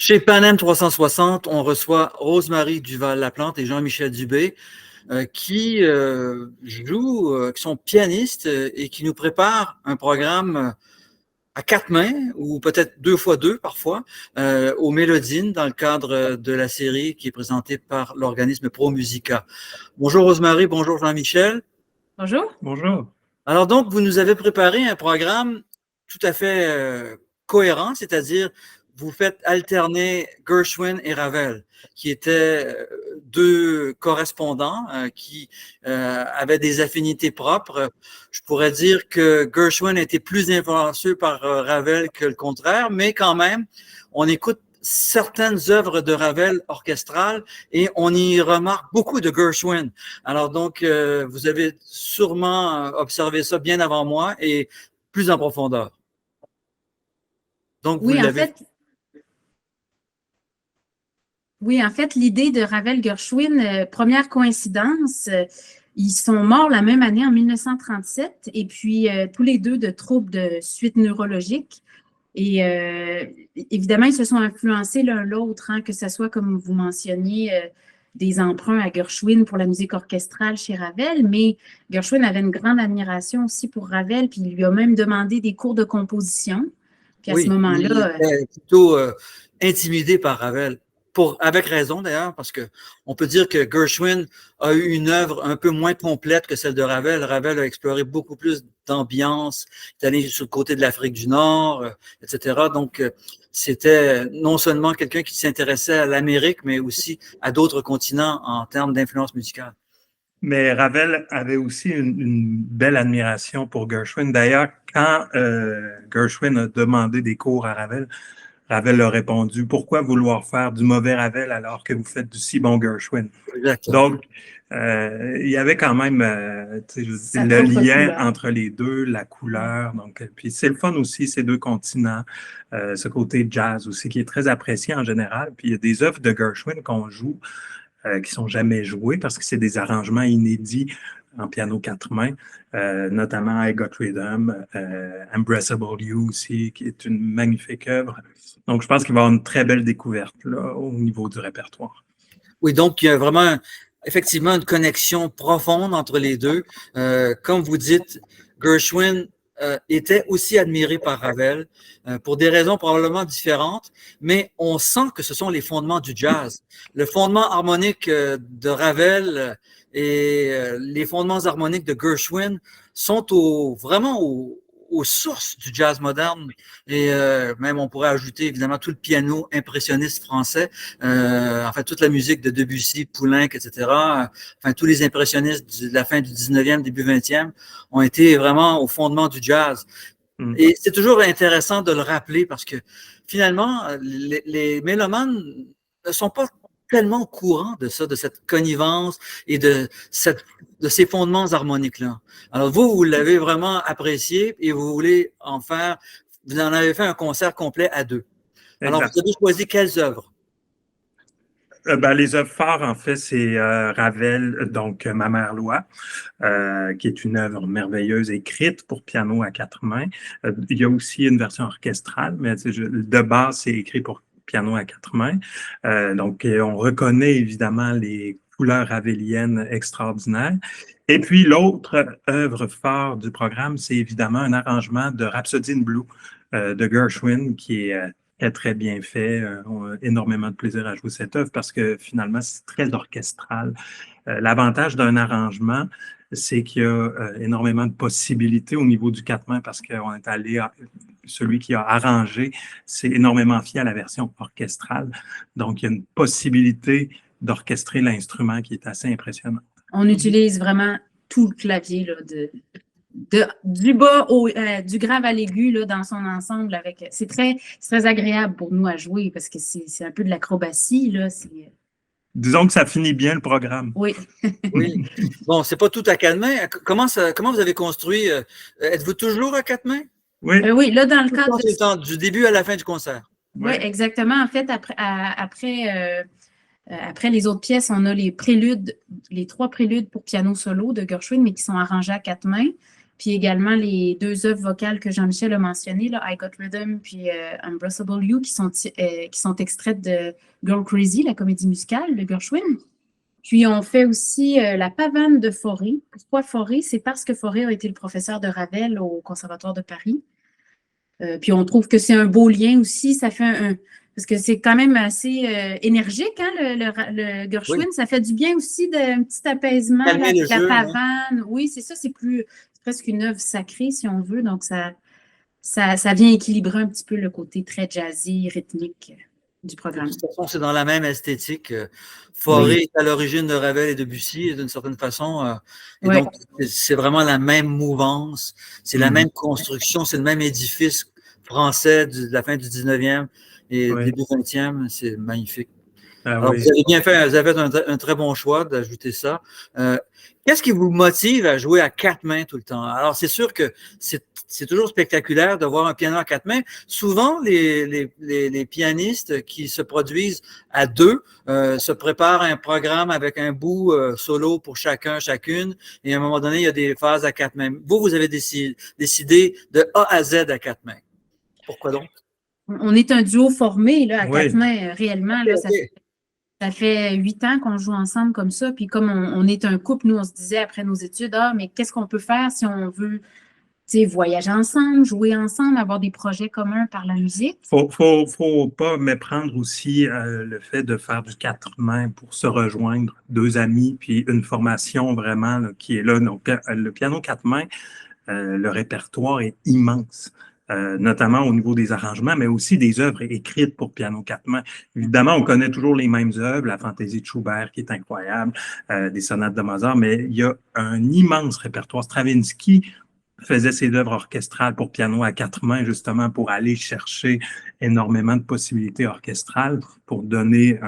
Chez Panem 360, on reçoit Rosemary Duval-Laplante et Jean-Michel Dubé qui qui sont pianistes et qui nous préparent un programme à quatre mains ou peut-être deux fois deux parfois au Mélodine dans le cadre de la série qui est présentée par l'organisme ProMusica. Bonjour Rosemary, bonjour Jean-Michel. Bonjour. Bonjour. Alors donc, vous nous avez préparé un programme tout à fait cohérent, c'est-à-dire vous faites alterner Gershwin et Ravel, qui étaient deux correspondants qui avaient des affinités propres. Je pourrais dire que Gershwin était plus influencé par Ravel que le contraire, mais quand même, on écoute certaines œuvres de Ravel orchestrales et on y remarque beaucoup de Gershwin. Alors donc, vous avez sûrement observé ça bien avant moi et plus en profondeur. Donc, oui, en fait, l'idée de Ravel-Gershwin, première coïncidence, ils sont morts la même année en 1937 et puis tous les deux de troubles de suite neurologique. Et évidemment, ils se sont influencés l'un l'autre, hein, que ce soit, comme vous mentionniez, des emprunts à Gershwin pour la musique orchestrale chez Ravel, mais Gershwin avait une grande admiration aussi pour Ravel, puis il lui a même demandé des cours de composition. Puis à ce moment-là, il était plutôt intimidé par Ravel. Avec raison d'ailleurs, parce qu'on peut dire que Gershwin a eu une œuvre un peu moins complète que celle de Ravel. Ravel a exploré beaucoup plus d'ambiance, il est allé sur le côté de l'Afrique du Nord, etc. Donc, c'était non seulement quelqu'un qui s'intéressait à l'Amérique, mais aussi à d'autres continents en termes d'influence musicale. Mais Ravel avait aussi une belle admiration pour Gershwin. D'ailleurs, quand Gershwin a demandé des cours à Ravel, Ravel a répondu « Pourquoi vouloir faire du mauvais Ravel alors que vous faites du si bon Gershwin? » Donc, il y avait quand même le lien entre les deux, la couleur. Donc, puis c'est le fun aussi, ces deux continents, ce côté jazz aussi qui est très apprécié en général. Puis il y a des œuvres de Gershwin qu'on joue qui sont jamais jouées parce que c'est des arrangements inédits en piano quatre mains, notamment I Got Rhythm, Embraceable You aussi, qui est une magnifique œuvre. Donc, je pense qu'il va y avoir une très belle découverte là, au niveau du répertoire. Oui, donc il y a vraiment effectivement une connexion profonde entre les deux. Comme vous dites, Gershwin était aussi admiré par Ravel pour des raisons probablement différentes, mais on sent que ce sont les fondements du jazz. Le fondement harmonique de Ravel et les fondements harmoniques de Gershwin sont vraiment aux sources du jazz moderne et même on pourrait ajouter évidemment tout le piano impressionniste français, enfin toute la musique de Debussy, Poulenc, etc. Enfin tous les impressionnistes de la fin du 19e, début 20e ont été vraiment au fondement du jazz. Et c'est toujours intéressant de le rappeler parce que finalement, les mélomanes ne sont pas tellement au courant de ça, de cette connivence et de ces fondements harmoniques-là. Alors vous l'avez vraiment apprécié et vous voulez en avez fait un concert complet à deux. Alors vous avez choisi quelles œuvres? Les œuvres phares, en fait, c'est Ravel, donc Ma mère Loi, qui est une œuvre merveilleuse écrite pour piano à quatre mains. Il y a aussi une version orchestrale, mais de base, c'est écrit pour piano à quatre mains. Donc, on reconnaît évidemment les couleurs raveliennes extraordinaires. Et puis, l'autre œuvre phare du programme, c'est évidemment un arrangement de Rhapsody in Blue de Gershwin, qui est très, très bien fait. On a énormément de plaisir à jouer cette œuvre parce que finalement, c'est très orchestral. L'avantage d'un arrangement, c'est qu'il y a énormément de possibilités au niveau du quatre mains parce qu'on est allé, celui qui a arrangé, c'est énormément fier à la version orchestrale. Donc, il y a une possibilité d'orchestrer l'instrument qui est assez impressionnante. On utilise vraiment tout le clavier là, du bas du grave à l'aigu là, dans son ensemble. C'est très agréable pour nous à jouer parce que c'est un peu de l'acrobatie. Disons que ça finit bien le programme. Oui. Oui. Bon, c'est pas tout à quatre mains. Comment vous avez construit? Êtes-vous toujours à quatre mains? Oui. Oui, là, dans le cadre du début à la fin du concert. Oui, exactement. En fait, après les autres pièces, on a les préludes, les trois préludes pour piano solo de Gershwin, mais qui sont arrangés à quatre mains. puis également les 2 œuvres vocales que Jean-Michel a mentionnées, là, I Got Rhythm puis Unbreakable You, qui sont extraites de Girl Crazy, la comédie musicale de Gershwin. Puis on fait aussi la pavane de Fauré. Pourquoi Fauré? C'est parce que Fauré a été le professeur de Ravel au Conservatoire de Paris. Puis on trouve que c'est un beau lien aussi. Ça fait parce que c'est quand même assez énergique, hein, le Gershwin. Oui. Ça fait du bien aussi d'un petit apaisement, Calmer le la jeu, pavane. hein. Oui, c'est ça, c'est presque une œuvre sacrée, si on veut. Donc, ça vient équilibrer un petit peu le côté très jazzy, rythmique du programme. De toute façon, c'est dans la même esthétique. Fauré est à l'origine de Ravel et Debussy, d'une certaine façon. Et donc, c'est vraiment la même mouvance, c'est la même construction, c'est le même édifice français de la fin du 19e et début 20e. C'est magnifique. Alors, vous avez bien fait, vous avez fait un très bon choix d'ajouter ça. Qu'est-ce qui vous motive à jouer à 4 mains tout le temps? Alors, c'est sûr que c'est toujours spectaculaire de voir un piano à 4 mains. Souvent, les pianistes qui se produisent à 2 se préparent un programme avec un bout solo pour chacune. Et à un moment donné, il y a des phases à 4 mains. Vous avez décidé de A à Z à 4 mains. Pourquoi donc? On est un duo formé là, à 4 mains, réellement. Là, ça fait 8 ans qu'on joue ensemble comme ça. Puis comme on est un couple, nous, on se disait après nos études, mais qu'est-ce qu'on peut faire si on veut voyager ensemble, jouer ensemble, avoir des projets communs par la musique? Faut pas méprendre aussi le fait de faire du 4 mains pour se rejoindre, 2 amis, puis une formation vraiment là, qui est là. Donc, le piano 4 mains, le répertoire est immense. Notamment au niveau des arrangements, mais aussi des œuvres écrites pour piano 4 mains. Évidemment, on connaît toujours les mêmes œuvres, la Fantaisie de Schubert qui est incroyable, des sonates de Mozart, mais il y a un immense répertoire. Stravinsky faisait ses œuvres orchestrales pour piano à 4 mains, justement pour aller chercher énormément de possibilités orchestrales pour donner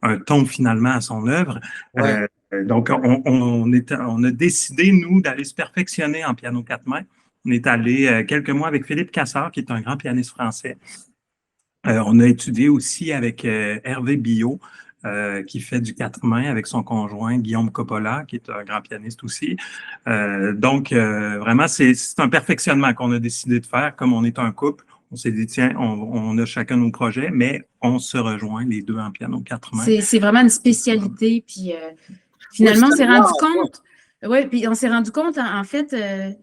un ton finalement à son œuvre. Ouais. Donc, on a décidé, nous, d'aller se perfectionner en piano 4 mains. On est allé quelques mois avec Philippe Cassard, qui est un grand pianiste français. On a étudié aussi avec Hervé Billot, qui fait du 4 mains avec son conjoint Guillaume Coppola, qui est un grand pianiste aussi. Donc, vraiment, c'est un perfectionnement qu'on a décidé de faire. Comme on est un couple, on s'est dit, tiens, on a chacun nos projets, mais on se rejoint les deux en piano 4 mains. C'est vraiment une spécialité. Puis finalement, on s'est rendu compte... Oui, puis on s'est rendu compte, en fait,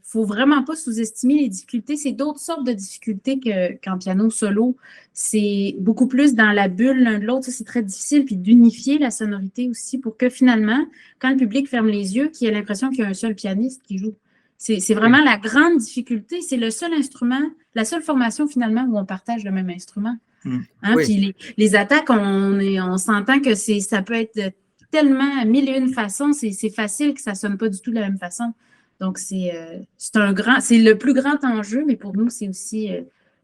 faut vraiment pas sous-estimer les difficultés. C'est d'autres sortes de difficultés qu'en piano solo. C'est beaucoup plus dans la bulle l'un de l'autre. C'est très difficile. Puis d'unifier la sonorité aussi pour que finalement, quand le public ferme les yeux, qu'il ait l'impression qu'il y a un seul pianiste qui joue. C'est vraiment la grande difficulté. C'est le seul instrument, la seule formation finalement où on partage le même instrument. Hein? Puis les attaques, on s'entend que ça peut être tellement 1001 façons, c'est facile que ça ne sonne pas du tout de la même façon. Donc, c'est le plus grand enjeu, mais pour nous, c'est aussi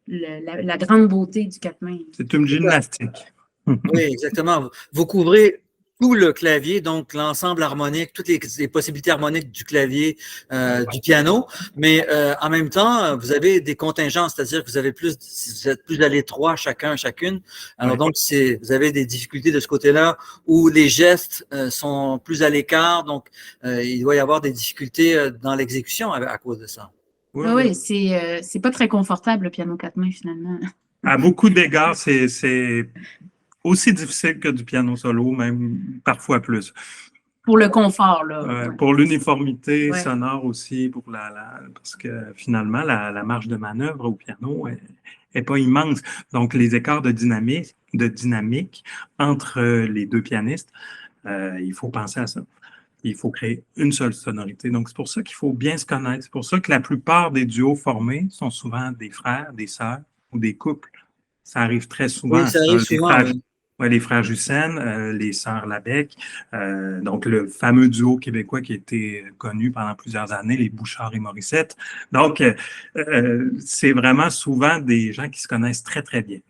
la grande beauté du 4 mains. C'est une gymnastique. Oui, exactement. Vous couvrez tout le clavier, donc l'ensemble harmonique, toutes les possibilités harmoniques du clavier, du piano, mais en même temps, vous avez des contingences, c'est-à-dire que vous êtes plus à l'étroit chacune. Alors donc, vous avez des difficultés de ce côté-là où les gestes sont plus à l'écart, donc il doit y avoir des difficultés dans l'exécution à cause de ça. Oui, c'est pas très confortable le piano 4 mains finalement. À beaucoup d'égards, c'est aussi difficile que du piano solo, même parfois plus. Pour le confort, là. Pour l'uniformité sonore aussi, parce que finalement, la marge de manœuvre au piano est pas immense. Donc, les écarts de dynamique entre les deux pianistes, il faut penser à ça. Il faut créer une seule sonorité. Donc, c'est pour ça qu'il faut bien se connaître. C'est pour ça que la plupart des duos formés sont souvent des frères, des sœurs ou des couples. Ça arrive très souvent. Oui, ça arrive souvent, les frères Jussen, les sœurs Labec, donc le fameux duo québécois qui a été connu pendant plusieurs années, les Bouchard et Morissette. Donc, c'est vraiment souvent des gens qui se connaissent très, très bien.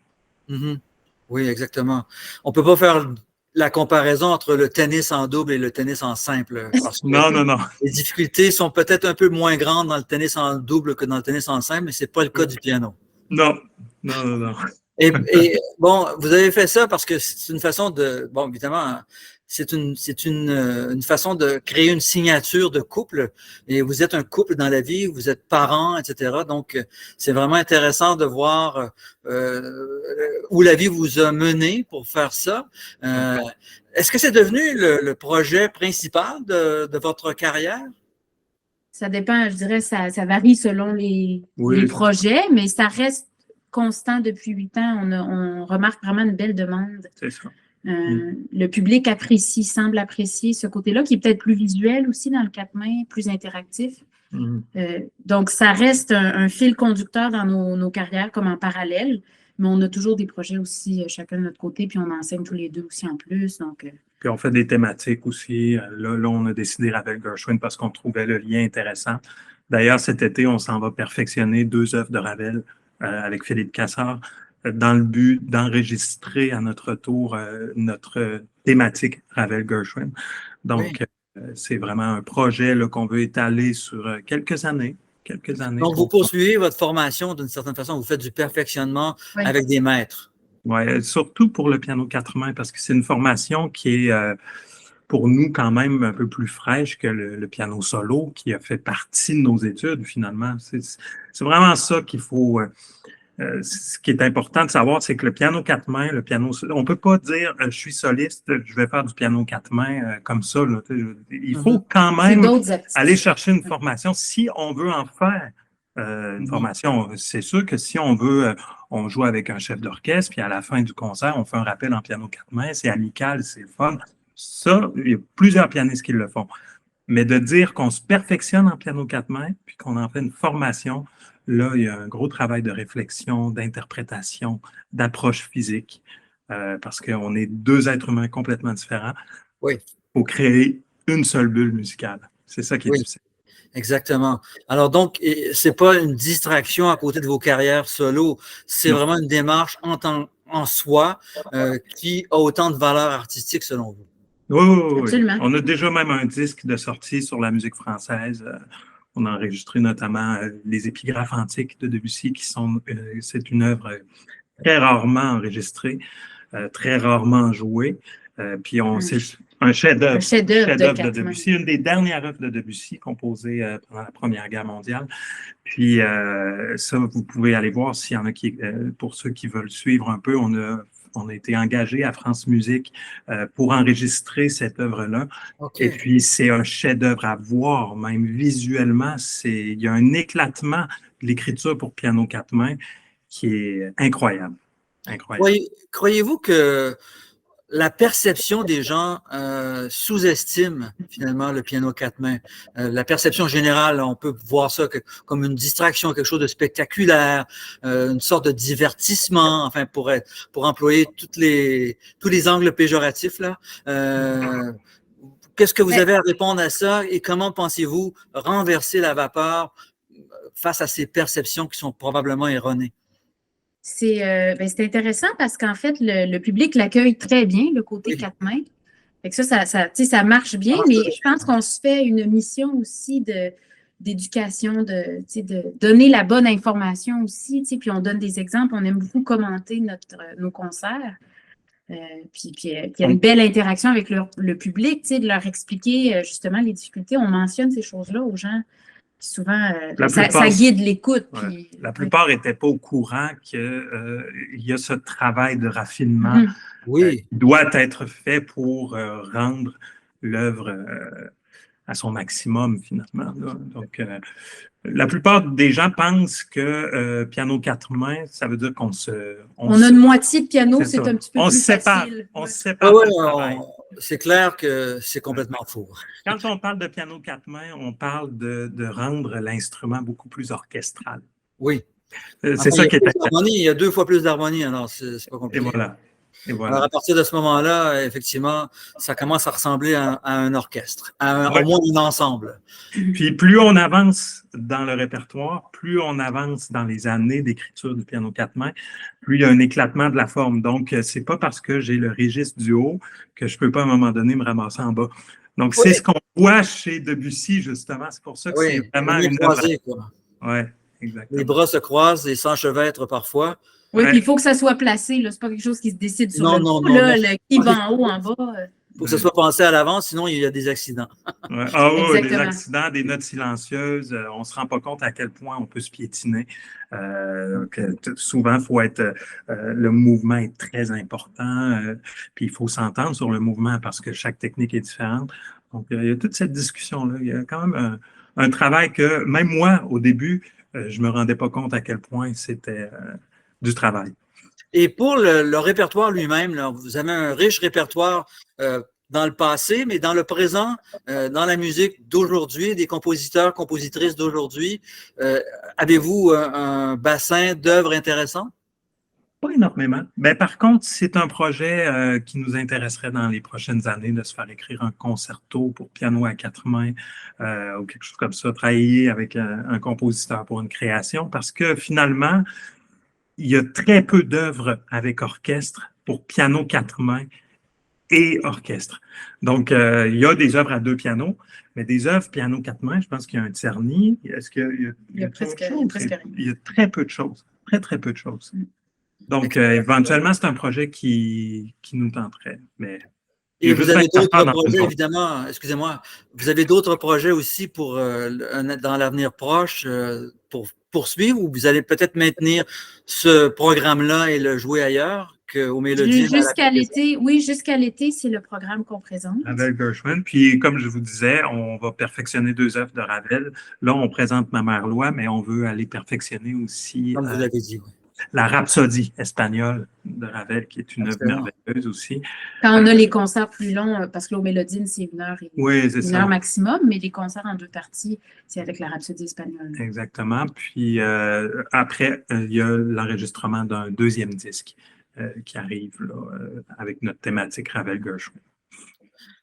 Oui, exactement. On ne peut pas faire la comparaison entre le tennis en double et le tennis en simple. Parce que non. Les difficultés sont peut-être un peu moins grandes dans le tennis en double que dans le tennis en simple, mais ce n'est pas le cas du piano. Non. Et bon, vous avez fait ça parce que c'est une façon de... Bon, évidemment, une façon de créer une signature de couple. Et vous êtes un couple dans la vie, vous êtes parents, etc. Donc, c'est vraiment intéressant de voir où la vie vous a mené pour faire ça. Est-ce que c'est devenu le projet principal de votre carrière? Ça dépend, je dirais, ça varie selon les projets, mais ça reste constant depuis 8 ans. On remarque vraiment une belle demande. C'est ça. Le public semble apprécier ce côté-là, qui est peut-être plus visuel aussi dans le 4 mains, plus interactif. Donc, ça reste un fil conducteur dans nos carrières comme en parallèle, mais on a toujours des projets aussi chacun de notre côté, puis on enseigne tous les deux aussi en plus. Donc, puis on fait des thématiques aussi. Là, on a décidé Ravel Gershwin parce qu'on trouvait le lien intéressant. D'ailleurs, cet été, on s'en va perfectionner 2 œuvres de Ravel avec Philippe Cassard dans le but d'enregistrer à notre tour notre thématique Ravel Gershwin. Donc, c'est vraiment un projet qu'on veut étaler sur quelques années. Donc, vous poursuivez votre formation d'une certaine façon, vous faites du perfectionnement avec des maîtres. Oui, surtout pour le piano 4 mains, parce que c'est une formation qui est pour nous quand même un peu plus fraîche que le piano solo, qui a fait partie de nos études finalement. C'est vraiment ça qu'il faut. Ce qui est important de savoir, c'est que le piano 4 mains, on ne peut pas dire je suis soliste, je vais faire du piano 4 mains comme ça. Là, il faut quand même aller chercher une formation si on veut en faire. Une formation, c'est sûr que si on veut, on joue avec un chef d'orchestre, puis à la fin du concert, on fait un rappel en piano 4 mains, c'est amical, c'est fun. Ça, il y a plusieurs pianistes qui le font. Mais de dire qu'on se perfectionne en piano 4 mains, puis qu'on en fait une formation, là, il y a un gros travail de réflexion, d'interprétation, d'approche physique, parce qu'on est 2 êtres humains complètement différents. Oui. Pour créer une seule bulle musicale. C'est ça qui est difficile. Exactement. Alors donc, c'est pas une distraction à côté de vos carrières solo, c'est vraiment une démarche en soi qui a autant de valeur artistique selon vous. Oui. Absolument. On a déjà même un disque de sortie sur la musique française. On a enregistré notamment les épigraphes antiques de Debussy, c'est une œuvre très rarement enregistrée, très rarement jouée. Puis c'est un chef-d'œuvre de Debussy, une des dernières œuvres de Debussy composées pendant la Première Guerre mondiale. Puis ça, vous pouvez aller voir s'il y en a pour ceux qui veulent suivre un peu, on a été engagé à France Musique pour enregistrer cette œuvre-là. Okay. Et puis, c'est un chef-d'œuvre à voir, même visuellement. Il y a un éclatement de l'écriture pour piano 4 mains qui est incroyable. Croyez-vous que la perception des gens sous-estime finalement le piano 4 mains. La perception générale, on peut voir ça comme une distraction, quelque chose de spectaculaire, une sorte de divertissement, enfin pour employer tous les angles péjoratifs là. Qu'est-ce que vous avez à répondre à ça et comment pensez-vous renverser la vapeur face à ces perceptions qui sont probablement erronées? C'est intéressant parce qu'en fait, le public l'accueille très bien, le côté 4 mains. Fait que ça marche bien, mais je pense qu'on se fait une mission aussi d'éducation, de donner la bonne information aussi, puis on donne des exemples. On aime beaucoup commenter nos concerts. Puis il y a une belle interaction avec le public, de leur expliquer justement les difficultés. On mentionne ces choses-là aux gens. Souvent, ça guide l'écoute. Ouais. La plupart n'étaient pas au courant qu'il y a ce travail de raffinement qui doit être fait pour rendre l'œuvre à son maximum, finalement. Là. Donc, la plupart des gens pensent que piano 4 mains, ça veut dire qu'on a une moitié de piano, c'est un petit peu plus facile. On se sépare du travail. C'est clair que c'est complètement faux. Quand on parle de piano 4 mains, on parle de rendre l'instrument beaucoup plus orchestral. Oui. C'est ça qui est important. Il y a 2 fois plus d'harmonie, alors c'est pas compliqué. Et voilà. Alors, à partir de ce moment-là, effectivement, ça commence à ressembler à un orchestre, au moins un ensemble. Puis, plus on avance dans le répertoire, plus on avance dans les années d'écriture du piano 4 mains, plus il y a un éclatement de la forme. Donc, c'est pas parce que j'ai le registre du haut que je peux pas, à un moment donné, me ramasser en bas. Donc, c'est ce qu'on voit chez Debussy, justement. C'est pour ça que c'est vraiment une œuvre. Oui, exactement. Les bras se croisent et s'enchevêtrent parfois. Oui, puis il faut que ça soit placé. Ce n'est pas quelque chose qui se décide sur le coup. Le qui va en haut, en bas. faut que ce soit pensé à l'avance, sinon il y a des accidents. Ouais. Ah oui, des Exactement. accidents, des notes silencieuses, on ne se rend pas compte à quel point on peut se piétiner. Souvent, faut être, le mouvement est très important, puis il faut s'entendre sur le mouvement parce que chaque technique est différente. Donc, il y a toute cette discussion-là. Il y a quand même un travail que, même moi, au début, je ne me rendais pas compte à quel point c'était du travail. Et pour le répertoire lui-même, là, vous avez un riche répertoire dans le passé, mais dans le présent, dans la musique d'aujourd'hui, des compositeurs, compositrices d'aujourd'hui, avez-vous un bassin d'œuvres intéressants? Pas énormément. Mais par contre, c'est un projet qui nous intéresserait dans les prochaines années de se faire écrire un concerto pour piano à 4 mains ou quelque chose comme ça, travailler avec un compositeur pour une création, parce que finalement, il y a très peu d'œuvres avec orchestre pour piano 4 mains et orchestre. Donc, il y a des œuvres à 2 pianos, mais des œuvres piano 4 mains, je pense qu'il y a un Czerny. Est-ce qu'il y a presque rien. Il y a très peu de choses. Très, très peu de choses. Donc, éventuellement, c'est un projet qui nous tenterait. Mais et vous avez d'autres projets, évidemment, excusez-moi, vous avez d'autres projets aussi pour dans l'avenir proche pour poursuivre, ou vous allez peut-être maintenir ce programme-là et le jouer ailleurs qu'au Mélodie? Jusqu'à l'été, oui, jusqu'à l'été, c'est le programme qu'on présente. Ravel Gershwin. Puis, comme je vous disais, on va perfectionner 2 œuvres de Ravel. Là, on présente Ma mère loi, mais on veut aller perfectionner aussi comme vous l'avez dit, oui. La Rhapsodie espagnole de Ravel, qui est une œuvre merveilleuse aussi. Quand on a les concerts plus longs, parce que l'eau mélodine, c'est 1 heure et une heure maximum, mais les concerts en 2 parties, c'est avec la Rhapsodie espagnole. Exactement. Puis après, il y a l'enregistrement d'un 2e disque qui arrive là, avec notre thématique Ravel Gershwin.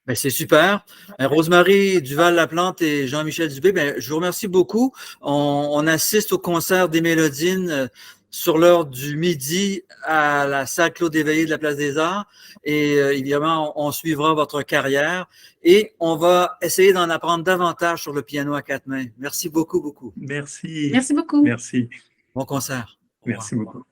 Ben, c'est super. Rosemary Duval-Laplante et Jean-Michel Dubé, ben, je vous remercie beaucoup. On assiste au concert des Mélodines sur l'heure du midi à la salle Claude Éveillé de la Place des Arts. Et évidemment, on suivra votre carrière et on va essayer d'en apprendre davantage sur le piano à 4 mains. Merci beaucoup, beaucoup. Merci. Merci beaucoup. Merci. Bon concert. Merci beaucoup.